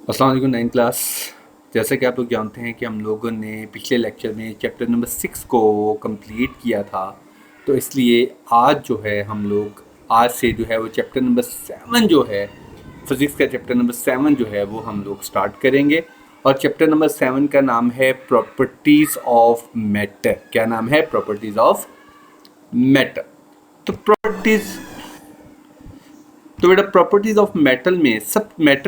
अस्सलाम वालेकुम 9th class. जैसा कि आप लोग जानते हैं कि हम लोगों ने पिछले लेक्चर में चैप्टर नंबर 6 को कंप्लीट किया था, तो इसलिए आज जो है हम लोग आज से जो है वो चैप्टर नंबर 7 जो है फिज़िक्स का चैप्टर नंबर 7 जो है वो हम लोग स्टार्ट करेंगे। और चैप्टर नंबर 7 का नाम है प्रॉपर्टीज़ ऑफ मैटर। क्या नाम है? Properties of matter. तो बेटा प्रॉपर्टीज ऑफ मैटर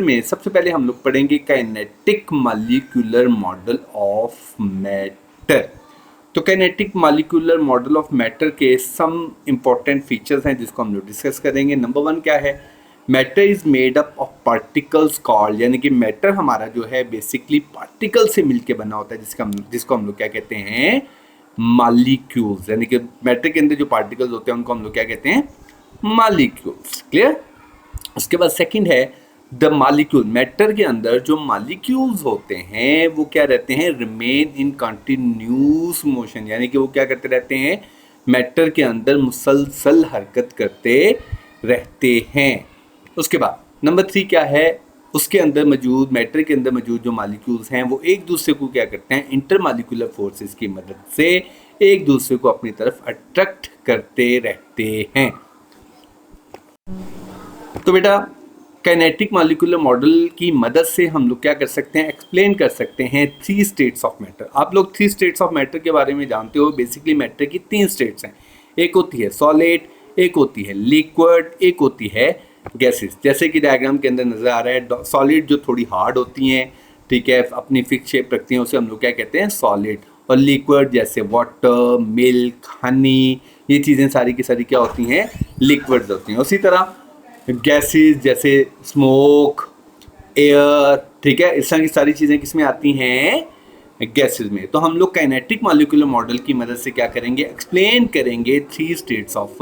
में सबसे पहले हम लोग पढ़ेंगे kinetic molecular model of matter. तो kinetic molecular model of matter के सम इंपॉर्टेंट फीचर्स हैं जिसको हम लोग डिस्कस करेंगे। नंबर 1 क्या है? Matter is made up of particles called, यानी कि मैटर हमारा जो है बेसिकली पार्टिकल से मिलके बना होता है, जिसको हम लोग क्या कहते हैं? मॉलिक्यूल्स। यानी कि मैटर के अंदर जो पार्टिकल्स होते हैं उनको हम लोग क्या कहते हैं? मॉलिक्यूल्स। क्लियर? उसके बाद सेकंड है द मॉलिक्यूल। मैटर के अंदर जो मॉलिक्यूल्स होते हैं वो क्या रहते हैं? रिमेन इन कंटिन्यूस मोशन, यानी कि वो क्या करते रहते हैं? मैटर के अंदर मुसलसल हरकत करते रहते हैं। उसके बाद नंबर 3 क्या है? उसके अंदर मौजूद मैटर के अंदर मौजूद जो मॉलिक्यूल्स हैं वो एक दूसरे को क्या करते हैं? इंटरमॉलिक्यूलर फोर्सेस की मदद से एक दूसरे को अपनी तरफ अट्रैक्ट करते रहते हैं। तो बेटा काइनेटिक मॉलिक्यूलर मॉडल की मदद से हम लोग क्या कर सकते हैं? एक्सप्लेन कर सकते हैं 3 स्टेट्स ऑफ मैटर। आप लोग 3 स्टेट्स ऑफ मैटर के बारे में जानते हो। बेसिकली मैटर की 3 स्टेट्स हैं। एक होती है सॉलिड, एक होती है लिक्विड, एक होती है गैसेस। जैसे कि डायग्राम के अंदर नजर आ रहा है, सॉलिड जो थोड़ी हार्ड होती हैं, ठीक है, अपनी फिक्स शेप रखती हैं, उसे हम लोग क्या कहते हैं? सॉलिड। और लिक्विड जैसे वाटर, मिल्क, हनी, ये चीज़ें सारी की सारी क्या होती हैं? लिक्विड्स होती हैं। उसी तरह गैसेस जैसे स्मोक, एयर, ठीक है, इस तरह की सारी चीज़ें किसमें आती हैं? गैसेस में। तो हम लोग काइनेटिक मॉलिक्यूलर मॉडल की मदद से क्या करेंगे? एक्सप्लेन करेंगे 3 स्टेट्स ऑफ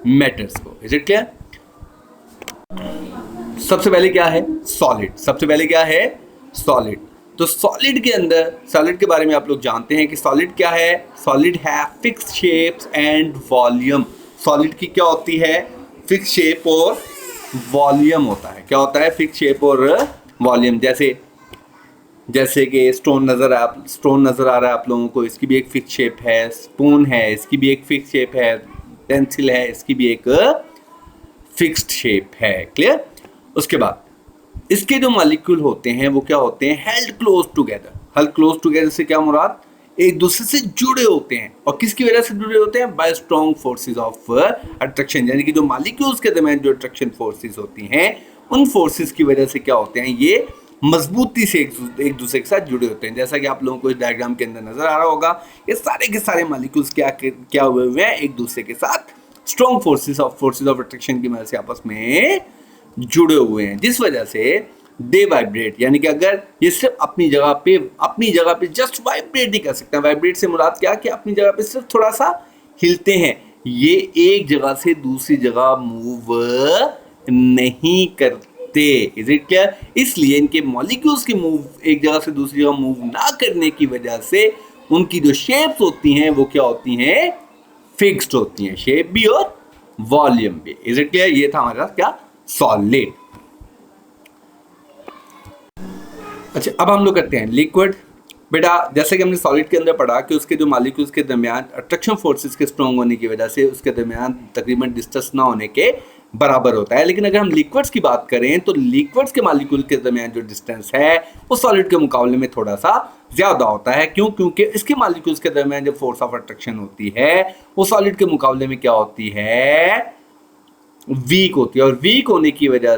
मैटर्स को। Is it clear? सबसे पहले क्या है? सॉलिड। सबसे पहले क्या है? सॉलिड। तो सॉलिड के अंदर, सॉलिड के बारे में आप लोग जानते हैं कि सॉलिड क्या है? सॉलिड है fixed shapes and volume. Solid की क्या होती है? फिक्स शेप और वॉल्यूम होता है। क्या होता है? फिक्स शेप और वॉल्यूम। जैसे कि स्टोन नज़र आ रहा है आप लोगों को, इसकी भी एक फिक्स शेप है। स्पून है, इसकी भी एक फिक्स शेप है। पेंसिल है, इसकी भी एक फिक्स्ड शेप है। क्लियर? उसके बाद इसके जो मॉलिक्यूल होते हैं वो क्या होते हैं? Held close together. Held close together से क्या मुराद? एक दूसरे से जुड़े होते हैं। और किसकी वजह से जुड़े होते हैं? Bye strong forces of attraction, यानी कि जो मॉलिक्यूल्स के दरमियान जो अट्रैक्शन फोर्सेस होती हैं उन फोर्सेस की वजह से क्या होते हैं? ये मजबूती से एक दूसरे के साथ जुड़े होते हैं। जैसा कि आप लोगों को इस डायग्राम के अंदर नजर आ रहा होगा, ये सारे के सारे मॉलिक्यूल्स क्या हुए हैं? एक दूसरे के साथ स्ट्रॉन्ग फोर्सेस ऑफ अट्रैक्शन की मदद से आपस में जुड़े हुए हैं, जिस वजह से दे वाइब्रेट। यानी कि अगर ये सिर्फ अपनी जगह पे जस्ट वाइब्रेट ही कर सकते हैं। वाइब्रेट से मुराद क्या? कि अपनी जगह पे सिर्फ थोड़ा सा हिलते हैं, ये एक जगह से दूसरी जगह मूव नहीं करते। Is it clear? इसलिए इनके मॉलिक्यूल्स की एक जगह से दूसरी जगह मूव ना करने की वजह से उनकी जो शेप्स होती हैं वो क्या होती हैं? फिक्स्ड होती हैं, शेप भी और वॉल्यूम भी। Is it clear? ये था हमारे पास क्या? सॉलिड। अच्छा, अब हम लोग करते हैं लिक्विड। बेटा जैसे कि हमने सॉलिड के अंदर पढ़ा कि उसके जो मॉलिक्यूल्स के दरमियान अट्रैक्शन फोर्सेस के स्ट्रॉन्ग होने की वजह से उसके दरमियान तकरीबन डिस्टेंस ना होने के बराबर होता है। लेकिन अगर हम लिक्विड्स की बात करें तो लिक्विड्स के मॉलिक्यूल के दरमियान जो डिस्टेंस है वो सॉलिड के मुकाबले में थोड़ा सा ज़्यादा होता है। क्यों? क्योंकि इसके मॉलिक्यूल्स के दरमियान जो फोर्स ऑफ अट्रैक्शन होती है वो सॉलिड के मुकाबले में क्या होती है? वीक होती है। और वीक होने की वजह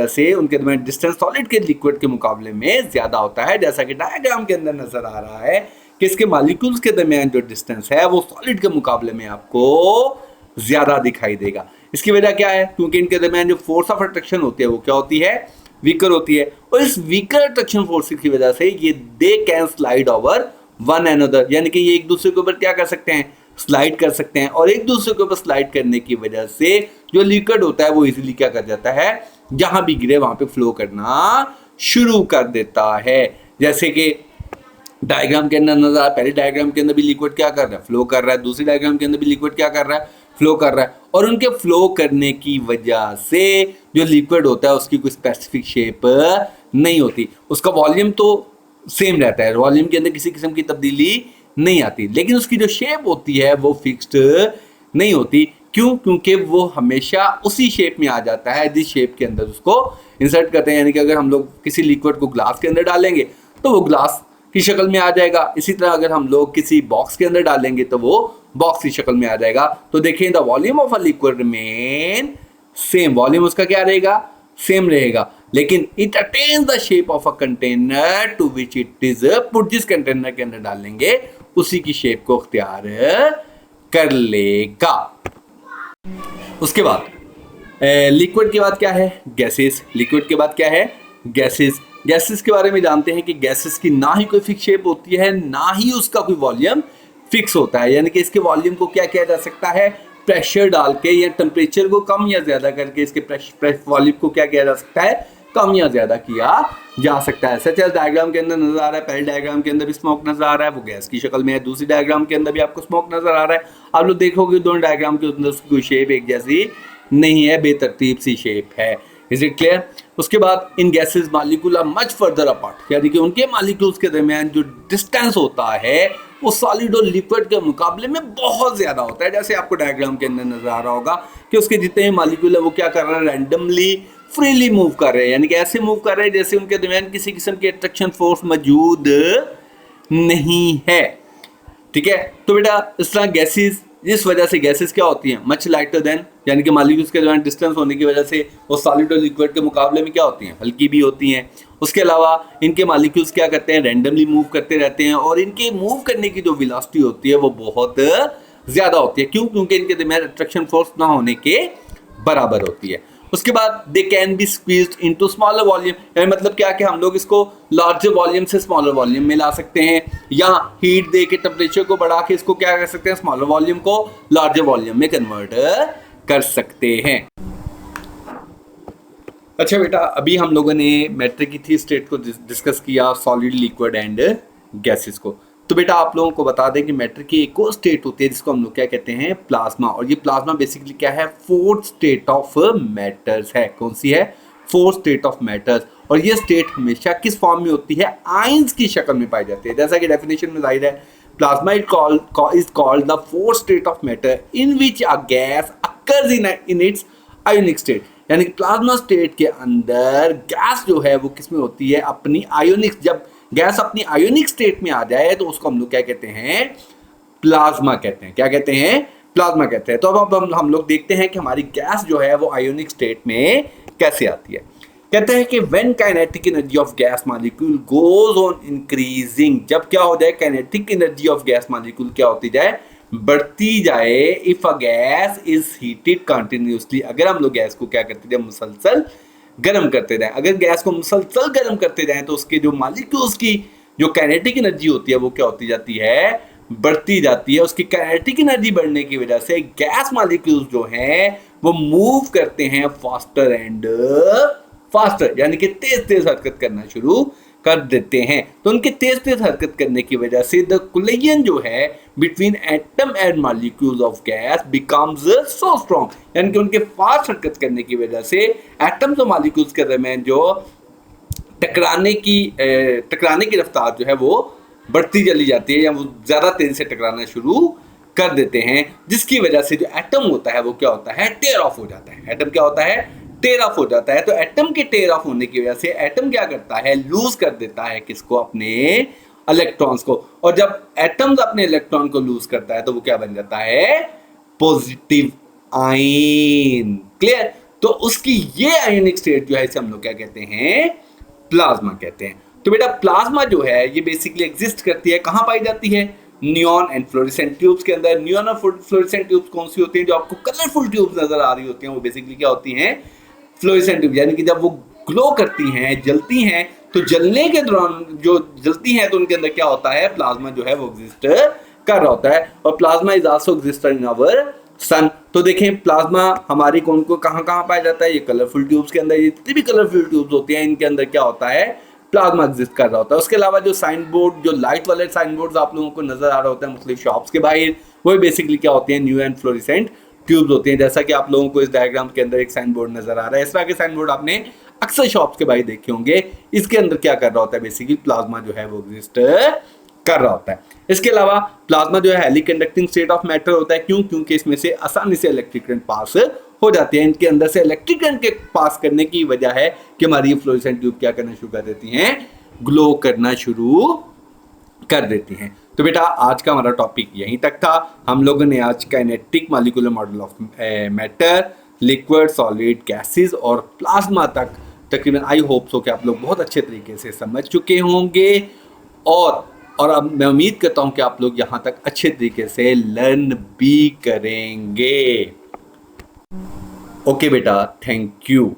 से उनके दरमियान डिस्टेंस सॉलिड के लिक्विड के मुकाबले में ज्यादा होता है। जैसा कि डायग्राम के अंदर नजर आ रहा है कि इसके मॉलिक्यूल्स के दरमियान जो डिस्टेंस है वो सॉलिड के मुकाबले में आपको ज्यादा दिखाई देगा। इसकी वजह क्या है? क्योंकि इनके दरमियान जो फोर्स ऑफ अट्रैक्शन होती है वो क्या होती है? वीकर होती है। और इस वीकर अट्रैक्शन फोर्स की वजह से ये they can slide over one another, यानी कि ये एक दूसरे के ऊपर क्या कर सकते हैं? स्लाइड कर सकते हैं। और एक दूसरे के ऊपर स्लाइड करने की वजह से जो लिक्विड होता है वो इजीली क्या कर जाता है? जहां भी गिरे वहां पे फ्लो करना शुरू कर देता है। जैसे कि डायग्राम के अंदर नजर, पहले डायग्राम के अंदर भी लिक्विड क्या कर रहा है? फ्लो कर रहा है। दूसरी डायग्राम के अंदर भी लिक्विड क्या कर रहा है? फ्लो कर रहा है। और उनके फ्लो करने की वजह से जो लिक्विड होता है उसकी कोई स्पेसिफिक शेप नहीं होती, उसका वॉल्यूम तो सेम रहता है, वॉल्यूम के अंदर किसी किस्म की तब्दीली नहीं आती, लेकिन उसकी जो शेप होती है वो फिक्स्ड नहीं होती। क्यों? क्योंकि वो हमेशा उसी शेप में आ जाता है जिस शेप के अंदर उसको इंसर्ट करते हैं। यानी कि अगर हम लोग किसी लिक्विड को ग्लास के अंदर डालेंगे तो वो ग्लास की शक्ल में आ जाएगा, इसी तरह अगर हम लोग किसी बॉक्स के अंदर डालेंगे तो वो बॉक्स की शक्ल में आ जाएगा। तो देखें, the volume of a liquid remain same, volume उसका क्या रहेगा? सेम रहेगा, लेकिन it attains the shape of a container to which it is put, जिस कंटेनर के अंदर डालेंगे उसी की शेप को अख्तियार कर लेगा। उसके बाद लिक्विड के बाद क्या है? गैसेस। लिक्विड के बाद क्या है? गैसेस। गैसेस के बारे में जानते हैं कि गैसेस की ना ही कोई फिक्स शेप होती है, ना ही उसका कोई वॉल्यूम फिक्स होता है। यानी कि इसके वॉल्यूम को क्या किया जा सकता है? प्रेशर डाल के या टेम्परेचर को कम या ज्यादा करके इसके वॉल्यूम को क्या किया जा सकता है? कम या ज्यादा किया जा सकता है। सच एज डायग्राम के अंदर नजर आ रहा है, पहले डायग्राम के अंदर भी स्मोक नजर आ रहा है, वो गैस की शक्ल में है। दूसरी डायग्राम के अंदर भी आपको स्मोक नजर आ रहा है। आप लोग देखोगे दोनों डायग्राम के अंदर उसकी कोई शेप एक जैसी नहीं है, बेतरतीब सी शेप है। Is it clear? उसके बाद इन gases molecule are much further apart, यानी कि उनके मॉलिक्यूल्स के दरमियान जो डिस्टेंस होता है वो सॉलिड और लिक्विड के मुकाबले में बहुत ज्यादा होता है। जैसे आपको डायग्राम के अंदर नजर आ रहा होगा कि उसके जितने भी मॉलिक्यूल है वो क्या कर रहे हैं? रैंडमली फ्रीली मूव कर रहे हैं, यानी कि ऐसे मूव कर रहे हैं जैसे उनके दरमियान किसी किस्म की अट्रैक्शन फोर्स मौजूद नहीं है। ठीक है, तो बेटा इस तरह गैसेस, जिस वजह से गैसेस क्या होती हैं? मच लाइटर देन, यानी कि मॉलिक्यूल्स के दरमियान डिस्टेंस होने की वजह से वो सॉलिड और लिक्विड के मुकाबले में क्या होती हैं? हल्की भी होती हैं। उसके अलावा इनके मॉलिक्यूल्स क्या करते हैं? रैंडमली मूव करते रहते हैं, और इनके मूव करने की जो वेलोसिटी होती है वो बहुत ज्यादा होती है। क्यों? क्योंकि इनके दरमियान अट्रैक्शन फोर्स ना होने के बराबर होती है। उसके बाद they can be squeezed into smaller volume, मतलब क्या कि हम लोग इसको लार्जर वॉल्यूम से स्मॉलर वॉल्यूम में ला सकते हैं, या हीट दे के टेम्परेचर को बढ़ा के इसको क्या कर सकते हैं? स्मॉलर वॉल्यूम को लार्जर वॉल्यूम में कन्वर्ट कर सकते हैं। अच्छा बेटा, अभी हम लोगों ने मैटर की थ्री स्टेट को डिस्कस किया, सॉलिड, लिक्विड एंड गैसेस को। तो बेटा आप लोगों को बता दें कि मैटर की एक और स्टेट होती है जिसको हम लोग क्या कहते हैं? प्लाज्मा। और ये प्लाज्मा बेसिकली क्या है? फोर्थ स्टेट ऑफ मैटर्स है। कौन सी है? Fourth state of matters. और ये स्टेट हमेशा किस फॉर्म में होती है? आयंस की शक्ल में पाई जाती है। जैसा कि डेफिनेशन में जाहिर है, plasma is called the fourth state of matter in which a gas occurs in its ionic state. यानी कि प्लाज्मा स्टेट के अंदर गैस जो है वो किस में होती है? अपनी आयोनिक, जब गैस अपनी आयोनिक स्टेट में आ जाए तो उसको हम लोग क्या कहते हैं? प्लाज्मा कहते हैं। क्या कहते हैं? प्लाज्मा कहते हैं। तो अब हम लोग देखते हैं कि हमारी गैस जो है वो आयोनिक स्टेट में कैसे आती है। कहते हैं कि when kinetic energy of gas molecule goes on increasing, जब क्या हो जाए? Kinetic energy of gas molecule क्या होती जाए? बढ़ती जाए। If a gas is heated continuously, अगर हम लोग गैस को क्या करते जाए? मुसलसल गर्म करते जाएं। अगर गैस को मुसलसल गर्म करते जाएं तो उसके जो मॉलिक्यूल्स की जो काइनेटिक एनर्जी होती है वो क्या होती जाती है? बढ़ती जाती है। उसकी काइनेटिक एनर्जी बढ़ने की वजह से गैस मॉलिक्यूल्स जो हैं वो मूव करते हैं फास्टर एंड फास्टर, यानी कि तेज तेज हरकत करना शुरू कर देते हैं। तो उनके तेज तेज हरकत करने की वजह से द कोलिजन जो है between atom and molecules of gas becomes so strong, यानी कि उनके फास्ट हरकत करने की वजह से एटम्स और मॉलिक्यूल्स के दरमियान जो टकराने की रफ्तार जो है वो बढ़ती चली जाती है, या वो ज़्यादा तेजी से टकराना शुरू कर देते हैं, जिसकी वजह से जो एटम होता है वो क्या होता है? टेयर ऑफ हो जाता है। एटम क्या होता है? टेयर ऑफ हो जाता है। तो एटम के टेयर ऑफ होने की वजह से एटम क्या करता है? लूज कर देता है किसको? अपने इलेक्ट्रॉन्स को। और जब एटम्स अपने इलेक्ट्रॉन को लूज करता है तो वो क्या बन जाता है? Positive ion. क्लियर? तो उसकी ये आयनिक स्टेट जो है इसे हम लोग क्या कहते हैं? प्लाज्मा कहते हैं। तो बेटा प्लाज्मा जो है ये बेसिकली एग्जिस्ट करती है, कहाँ पाई जाती है? नियॉन एंड फ्लोरेसेंट ट्यूब्स के अंदर। नियॉन और फ्लोरेसेंट ट्यूब्स कौन सी होती हैं? जो आपको कलरफुल ट्यूब्स नजर आ रही होती हैं वो बेसिकली क्या होती हैं? फ्लोरेसेंट ट्यूब, यानी कि जब वो ग्लो करती हैं, जलती हैं, तो जलने के दौरान जो जलती हैं तो उनके अंदर क्या होता है? प्लाज्मा जो है वो एग्जिस्ट कर रहा होता है। और plasma is also exist in our sun. तो देखें प्लाज्मा हमारी कौन को कहाँ कहाँ पाया जाता है? ये कलरफुल ट्यूब्स के अंदर। ये जितनी भी कलरफुल ट्यूब्स होती हैं इनके अंदर क्या होता है? प्लाज्मा एग्जिस्ट कर रहा होता है। उसके अलावा जो साइन बोर्ड, जो लाइट वाले साइन बोर्ड आप लोगों को नजर आ रहा होता है मुख्तलिफ शॉप्स के बाहर, वो बेसिकली क्या होते हैं? न्यू एंड फ्लोरेसेंट क्यूब्स होते हैं, जैसा कि आप लोगों को इस डायग्राम के अंदर एक साइन बोर्ड नजर आ रहा है। इस तरह के साइन बोर्ड आपने अक्सर शॉप्स के बाहर देखे होंगे। इसके अंदर क्या कर रहा होता है, बेसिकली प्लाज्मा जो है वो एग्जिस्ट कर रहा होता है। इसके अलावा प्लाज्मा जो है highly conducting state of matter होता है। क्यों? क्योंकि इसमें से आसानी से इलेक्ट्रिक करंट पास हो जाती है। इनके अंदर से इलेक्ट्रिक करंट के पास करने की वजह है कि हमारी फ्लोरेसेंट ट्यूब क्या करना शुरू कर देती हैं, ग्लो करना शुरू कर देती हैं। तो बेटा आज का हमारा टॉपिक यहीं तक था। हम लोगों ने आज kinetic molecular model of matter, liquid, solid, gases और प्लाज्मा तक तकरीबन आई होप सो कि आप लोग बहुत अच्छे तरीके से समझ चुके होंगे। और अब मैं उम्मीद करता हूं कि आप लोग यहां तक अच्छे तरीके से लर्न भी करेंगे। ओके बेटा, थैंक यू।